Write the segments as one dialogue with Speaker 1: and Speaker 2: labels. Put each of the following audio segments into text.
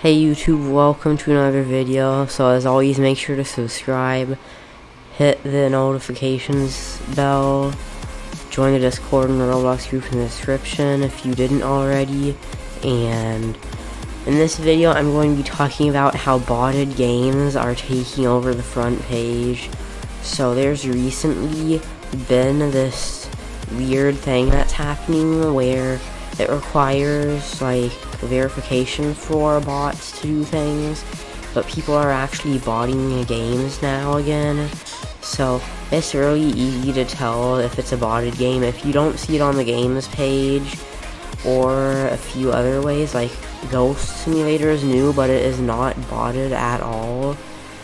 Speaker 1: Hey YouTube, welcome to another video. So as always, make sure to subscribe, hit the notifications bell, join the Discord and the Roblox group in the description if you didn't already. And in this video, I'm going to be talking about how botted games are taking over the front page. So there's recently been this weird thing that's happening where it requires like verification for bots to do things, but people are actually botting games now again. So it's really easy to tell if it's a botted game if you don't see it on the games page, or a few other ways. Like Ghost Simulator is new, but it is not botted at all.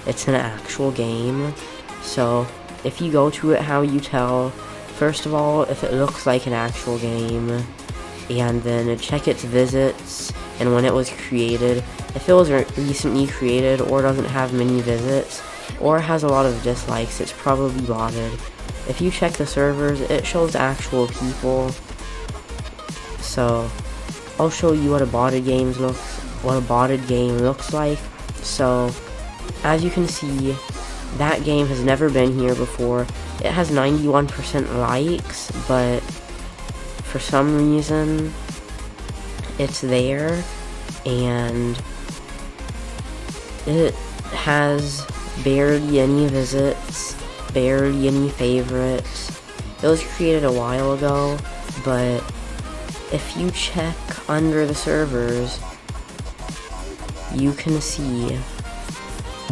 Speaker 1: It's an actual game. So if you go to it, how you tell? First of all, if it looks like an actual game, and then check its visits and when it was created. If it was recently created or doesn't have many visits or has a lot of dislikes, it's probably botted. If you check the servers, it shows actual people. So I'll show you what a botted game looks like. So as you can see, that game has never been here before. It has 91% likes, but for some reason it's there, and it has barely any visits, barely any favorites. It was created a while ago, but if you check under the servers, you can see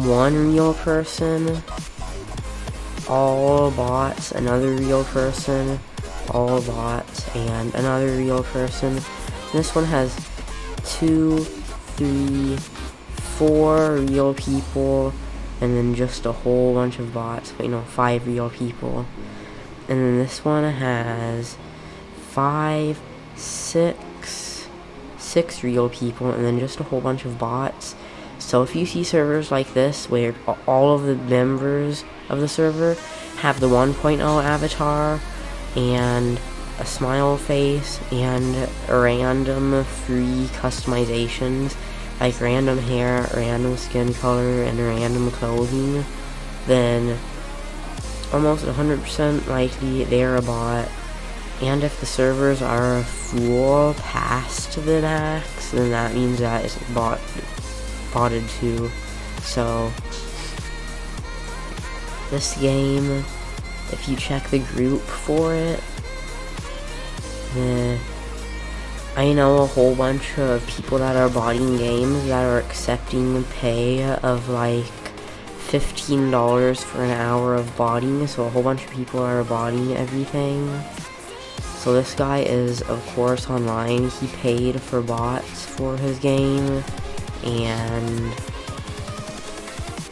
Speaker 1: one real person, all bots, another real person, all bots, and another real person. This one has 2, 3, 4 real people, and then just a whole bunch of bots. Wait, no, 5 real people. And then this one has 5, 6 real people, and then just a whole bunch of bots. So if you see servers like this where all of the members of the server have the 1.0 avatar and a smile face and random free customizations like random hair, random skin color, and random clothing, then almost 100% likely they're a bot. And if the servers are full past the max, then that means that it's botted too. So this game, if you check the group for it, I know a whole bunch of people that are botting games that are accepting pay of like $15 for an hour of botting. So a whole bunch of people are botting everything. So this guy is of course online. He paid for bots for his game, and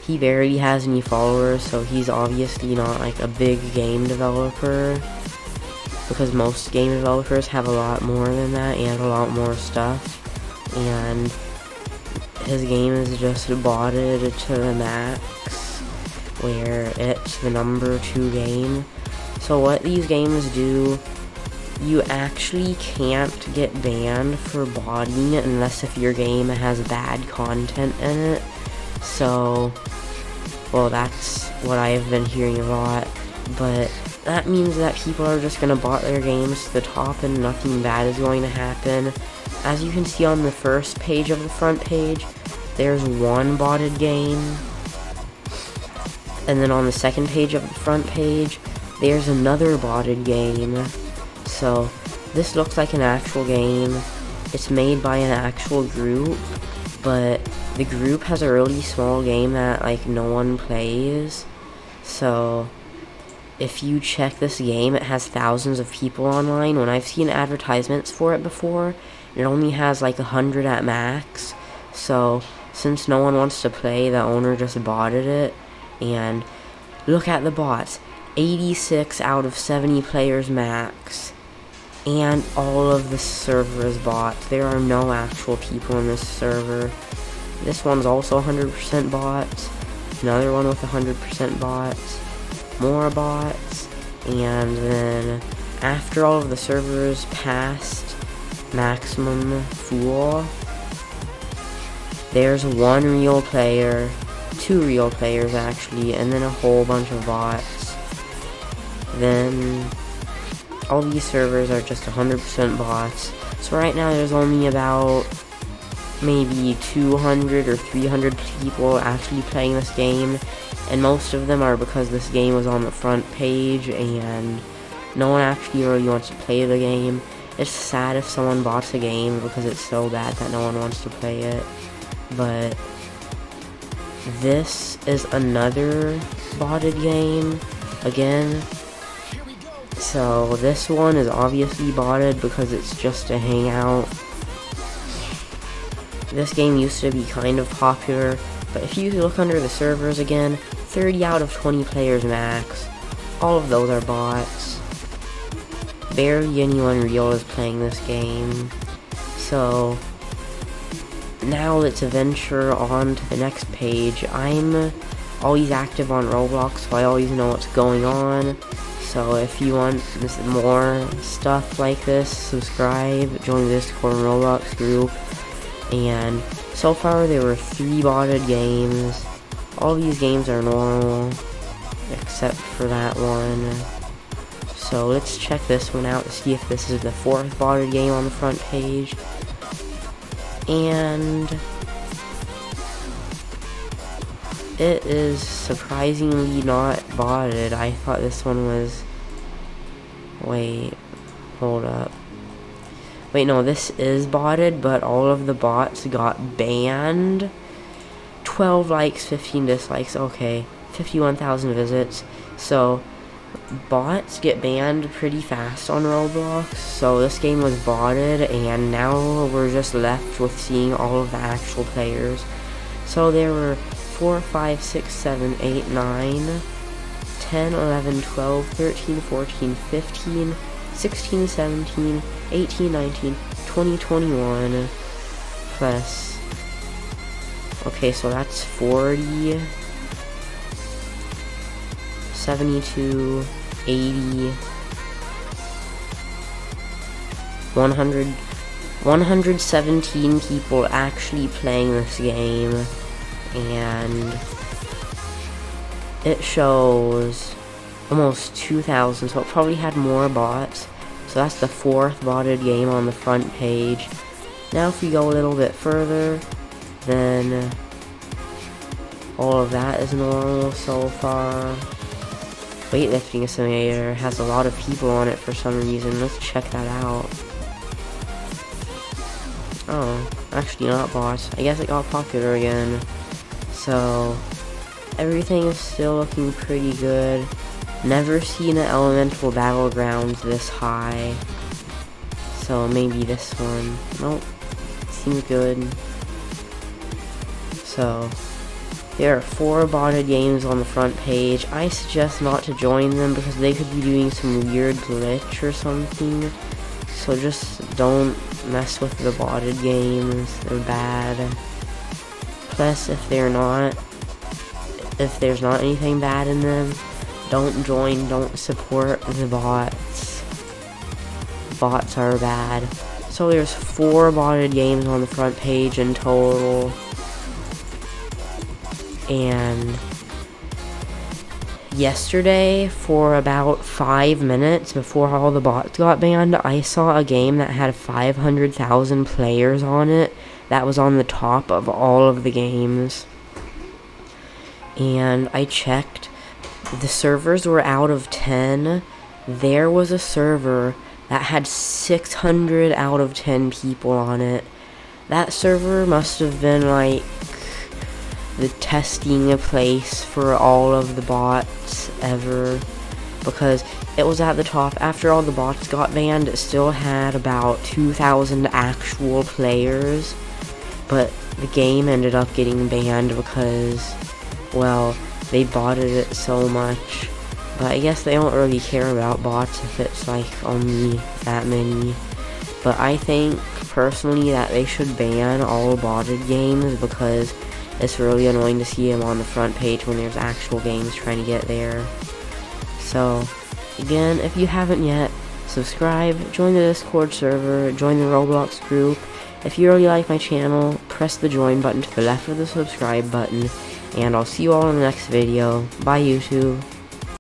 Speaker 1: he barely has any followers, so he's obviously not like a big game developer, because most game developers have a lot more than that and a lot more stuff, and his game is just botted to the max where it's the number 2 game. So what these games do, you actually can't get banned for botting unless if your game has bad content in it. So, well, that's what I've been hearing a lot, but that means that people are just gonna bot their games to the top and nothing bad is going to happen. As you can see on the first page of the front page, there's one botted game, and then on the second page of the front page, there's another botted game. So this looks like an actual game. It's made by an actual group, but the group has a really small game that like no one plays. So if you check this game, it has thousands of people online. When I've seen advertisements for it before, it only has like 100 at max. So since no one wants to play, the owner just botted it. And look at the bots, 86 out of 70 players max, and all of the server is bot. There are no actual people in this server. This one's also 100% bots, another one with 100% bots, more bots, and then after all of the servers past maximum full, there's one real player, two real players actually, and then a whole bunch of bots. Then all these servers are just 100% bots. So right now there's only about maybe 200 or 300 people actually playing this game, and most of them are because this game was on the front page and no one actually really wants to play the game. It's sad if someone bots a game because it's so bad that no one wants to play it. But this is another botted game again. So this one is obviously botted because it's just a hangout. This game used to be kind of popular, but if you look under the servers again, 30 out of 20 players max. All of those are bots. Barely anyone real is playing this game. So now let's venture on to the next page. I'm always active on Roblox, so I always know what's going on. So if you want more stuff like this, subscribe, join the Discord and Roblox group. And so far there were 3 botted games. All these games are normal, except for that one. So let's check this one out to see if this is the 4th botted game on the front page. And it is surprisingly not botted. I thought this one was... Wait, hold up. Wait, no, this is botted, but all of the bots got banned. 12 likes, 15 dislikes, okay. 51,000 visits. So, bots get banned pretty fast on Roblox. So this game was botted, and now we're just left with seeing all of the actual players. So there were 4, 5, 6, 7, 8, 9, 10, 11, 12, 13, 14, 15, 16, 17, 18, 19, 20, 21, plus, okay, so that's 40, 72, 80, 100, 117 people actually playing this game, and it shows almost 2,000, so it probably had more bots. So that's the 4th botted game on the front page. Now if we go a little bit further, then all of that is normal so far. Weightlifting simulator has a lot of people on it for some reason. Let's check that out. Oh, actually not bots. I guess it got popular again. So everything is still looking pretty good. Never seen an elemental battlegrounds this high. So maybe this one. Nope. Seems good. So there are 4 botted games on the front page. I suggest not to join them because they could be doing some weird glitch or something. So just don't mess with the botted games. They're bad. Plus, if there's not anything bad in them, don't join, don't support the bots. Bots are bad. So there's 4 botted games on the front page in total. And yesterday, for about 5 minutes before all the bots got banned, I saw a game that had 500,000 players on it. That was on the top of all of the games. And I checked. The servers were out of 10. There was a server that had 600 out of 10 people on it. That server must have been like the testing place for all of the bots ever, because it was at the top. After all the bots got banned, it still had about 2,000 actual players, but the game ended up getting banned because, well, they botted it so much. But I guess they don't really care about bots if it's like only that many. But I think personally that they should ban all botted games because it's really annoying to see them on the front page when there's actual games trying to get there. So again, if you haven't yet, subscribe, join the Discord server, join the Roblox group. If you really like my channel, press the join button to the left of the subscribe button, and I'll see you all in the next video. Bye, YouTube.